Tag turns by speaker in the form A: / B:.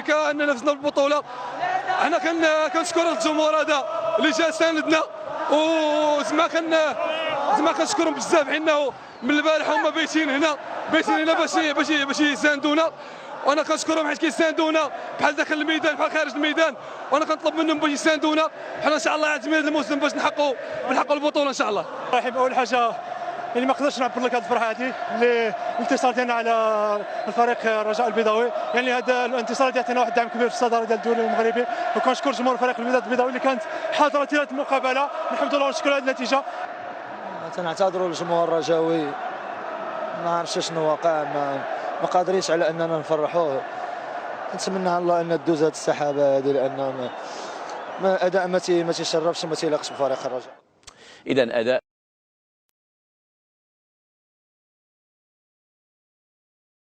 A: كأننا فزنا بالبطولة. احنا كنشكر الجمهور هذا اللي جا ساندنا، وزعما كنشكرهم بزاف، حنا من البارح هما بايتين هنا باش يساندونا، وانا كنشكرهم حيت كيساندونا بحال داخل الميدان بحال خارج الميدان، وانا كنطلب منهم باش يساندونا. حنا ان شاء الله عازمين هذا الموسم باش نحققوا البطوله ان شاء الله.
B: رحب اول حاجه اللي ما قدرتش نعبر لك هذه الفرحه هذه الانتصار ديالنا على الفريق الرجاء البيضاوي، يعني هذا الانتصار اللي عطينا واحد الدعم كبير في الصداره ديال الدوري المغربي، وكنشكر جمهور فريق الوداد البيضاوي اللي كانت حاضره في المقابله. الحمد لله ونشكر على النتيجه.
C: تنعتذروا للجمهور الرجاوي، ما عرفتش شنو واقع، ما قادرينش على اننا نفرحوه. نتمنى على الله ان تدوز هذه السحابه هذه، لان اداء ما تيشرفش وما تيليقش بفريق الرجاء.
D: اذا اداء